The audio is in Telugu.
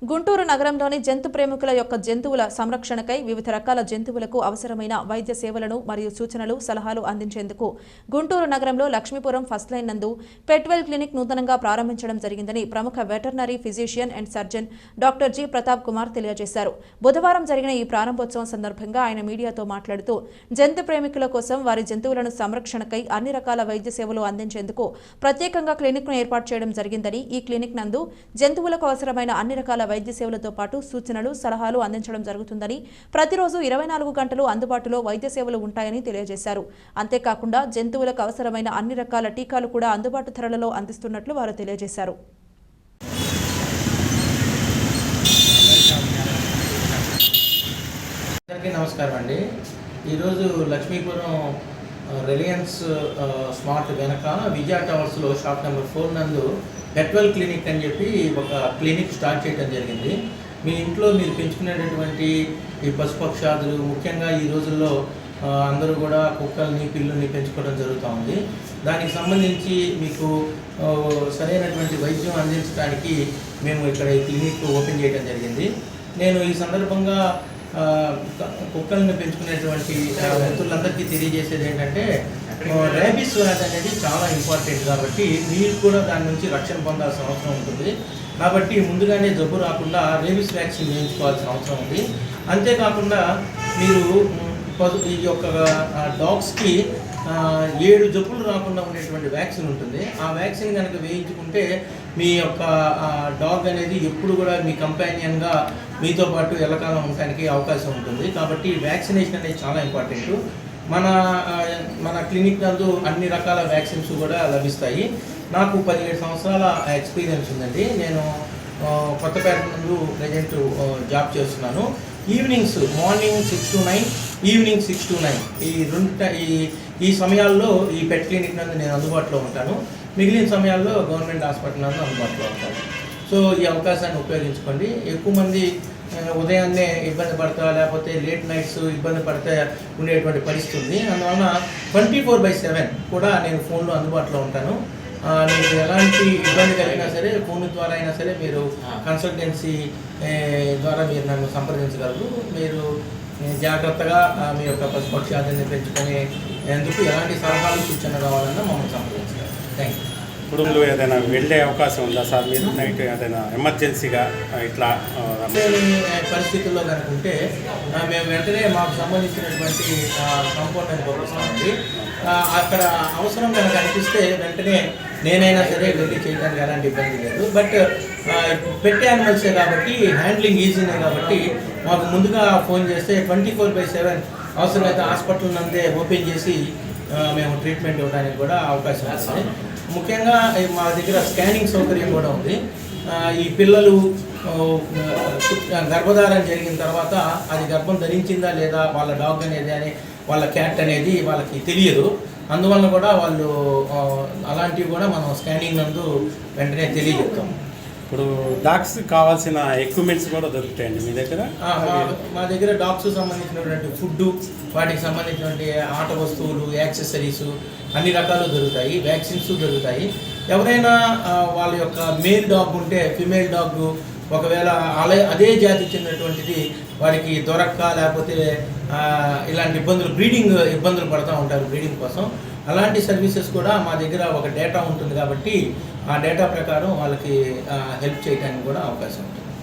గుంటూరు నగరంలోని జంతు ప్రేమికుల యొక్క జంతువుల సంరక్షణకై వివిధ రకాల జంతువులకు అవసరమైన వైద్య సేవలను మరియు సూచనలు సలహాలు అందించేందుకు గుంటూరు నగరంలో లక్ష్మీపురం ఫస్ట్ లైన్ నందు పెట్వెల్ క్లినిక్ నూతనంగా ప్రారంభించడం జరిగిందని ప్రముఖ veterinary physician and surgeon doctor G Pratap Kumar తెలియజేశారు. బుధవారం జరిగిన ఈ ప్రారంభోత్సవం సందర్భంగా ఆయన మీడియాతో మాట్లాడుతూ జంతు ప్రేమికుల కోసం వారి జంతువులను సంరక్షణకై అన్ని రకాల వైద్య సేవలు అందించేందుకు ప్రత్యేకంగా క్లినిక్ను ఏర్పాటు చేయడం జరిగిందని ఈ క్లినిక్ నందు జంతువులకు అవసరమైన అన్ని రకాల వైద్య సేవలతో పాటు సూచనలు సలహాలు అందించడం జరుగుతుందని ప్రతిరోజు 24 గంటలు అందుబాటులో వైద్య సేవలు ఉంటాయని తెలియజేశారు. అంతేకాకుండా జంతువులకు అవసరమైన అన్ని రకాల టీకాలు కూడా అందుబాటు ధరలలో అందిస్తున్నట్లు వారు తెలియజేశారు. నమస్కారం అండి. ఈరోజు లక్ష్మీపురం రిలయన్స్ స్మార్ట్ వెనక విజయ టవర్స్లో షాప్ నెంబర్ 4 నందు పెట్వెల్ క్లినిక్ అని చెప్పి ఒక క్లినిక్ స్టార్ట్ చేయడం జరిగింది. మీ ఇంట్లో మీరు పెంచుకునేటటువంటి ఈ పశుపక్షాదులు ముఖ్యంగా ఈ రోజుల్లో అందరూ కూడా కుక్కల్ని పిల్లుల్ని పెంచుకోవడం జరుగుతూ ఉంది. దానికి సంబంధించి మీకు సరైనటువంటి వైద్యం అందించడానికి మేము ఇక్కడ ఈ క్లినిక్ ఓపెన్ చేయడం జరిగింది. నేను ఈ సందర్భంగా కుక్కల్ని పెంచుకునేటువంటి మిత్రులందరికీ తెలియజేసేది ఏంటంటే రేబీస్ వ్యాధి అనేది చాలా ఇంపార్టెంట్ కాబట్టి మీరు కూడా దాని నుంచి రక్షణ పొందాల్సిన అవసరం ఉంటుంది. కాబట్టి ముందుగానే జబ్బు రాకుండా రేబీస్ వ్యాక్సిన్ వేయించుకోవాల్సిన అవసరం ఉంది. అంతేకాకుండా మీరు ఈ యొక్క డాగ్స్కి 7 జబ్బులు రాకుండా ఉండేటువంటి వ్యాక్సిన్ ఉంటుంది. ఆ వ్యాక్సిన్ కనుక వేయించుకుంటే మీ యొక్క డాగ్ అనేది ఎప్పుడు కూడా మీ కంపానియన్గా మీతో పాటు ఎల్లకాలం ఉండడానికి అవకాశం ఉంటుంది. కాబట్టి వ్యాక్సినేషన్ అనేది చాలా ఇంపార్టెంట్. మన క్లినిక్ నందు అన్ని రకాల వ్యాక్సిన్స్ కూడా లభిస్తాయి. నాకు 17 సంవత్సరాల ఎక్స్పీరియన్స్ ఉందండి. నేను కొత్తపేట నందు ప్రజెంట్ జాబ్ చేస్తున్నాను. Evenings morning 6 to 9, evening 6 to 9 ఈ సమయాల్లో ఈ పెట్ క్లినిక్ నందు నేను అందుబాటులో ఉంటాను. మిగిలిన సమయాల్లో గవర్నమెంట్ హాస్పిటల్ నందు అందుబాటులో ఉంటాను. సో ఈ అవకాశాన్ని ఉపయోగించుకోండి. ఎక్కువ మంది ఉదయాన్నే ఇబ్బంది పడతా లేకపోతే లేట్ నైట్స్ ఇబ్బంది పడితే ఉండేటువంటి పరిస్థితి ఉంది. అందువలన 24/7 కూడా నేను ఫోన్లో అందుబాటులో ఉంటాను. మీకు ఎలాంటి ఇబ్బంది కలిగినా సరే ఫోన్ ద్వారా అయినా సరే మీరు కన్సల్టెన్సీ ద్వారా మీరు నన్ను సంప్రదించగలరు. మీరు జాగ్రత్తగా మీ యొక్క పశుపక్షాదుల్ని పెంచుకునేందుకు ఎలాంటి సలహాలు సూచన కావాలన్నా మమ్మల్ని సంప్రదించగలరు. Thank you. కుటుంబంలో ఏదైనా వెళ్ళే అవకాశం ఉందా సార్? మీరు నైట్ ఏదైనా ఎమర్జెన్సీగా ఇట్లా పరిస్థితుల్లో కనుకుంటే మేము వెంటనే మాకు సంబంధించినటువంటి కాంపౌండ్ అని పంపిస్తామండి. అక్కడ అవసరం కనుక అనిపిస్తే వెంటనే నేనైనా సరే వెళ్ళి చేయడానికి ఎలాంటి ఇబ్బంది లేదు. బట్ పెట్ యానిమల్సే కాబట్టి హ్యాండ్లింగ్ ఈజీనే కాబట్టి మాకు ముందుగా ఫోన్ చేస్తే 24/7 అవసరమైతే హాస్పిటల్ నందే ఓపెన్ చేసి మేము ట్రీట్మెంట్ ఇవ్వడానికి కూడా అవకాశం ఉంది. ముఖ్యంగా మా దగ్గర స్కానింగ్ సౌకర్యం కూడా ఉంది. ఈ పిల్లలు గర్భధారణ జరిగిన తర్వాత అది గర్భం ధరించిందా లేదా వాళ్ళ డాగ్ అనేది అని వాళ్ళ క్యాట్ అనేది వాళ్ళకి తెలియదు. అందువల్ల కూడా వాళ్ళు అలాంటివి కూడా మనం స్కానింగ్ నందు వెంటనే తెలియజేస్తాం. ఇప్పుడు డాగ్స్ కావాల్సిన ఎక్విప్మెంట్స్ కూడా దొరుకుతాయండి మీ దగ్గర? మా దగ్గర డాగ్స్ సంబంధించినటువంటి ఫుడ్, వాటికి సంబంధించినటువంటి ఆట వస్తువులు, యాక్సెసరీస్ అన్ని రకాలు దొరుకుతాయి. వ్యాక్సిన్స్ దొరుకుతాయి. ఎవరైనా వాళ్ళ యొక్క మేల్ డాగ్ ఉంటే ఫిమేల్ డాగ్ ఒకవేళ అదే జాతికి చెందినటువంటిది వారికి దొరక్క లేకపోతే ఇలాంటి బ్రీడింగ్ ఇబ్బందులు పడుతూ ఉంటారు బ్రీడింగ్ కోసం. అలాంటి సర్వీసెస్ కూడా మా దగ్గర ఒక డేటా ఉంటుంది కాబట్టి ఆ డేటా ప్రకారం వాళ్ళకి హెల్ప్ చేయడానికి కూడా అవకాశం ఉంటుంది.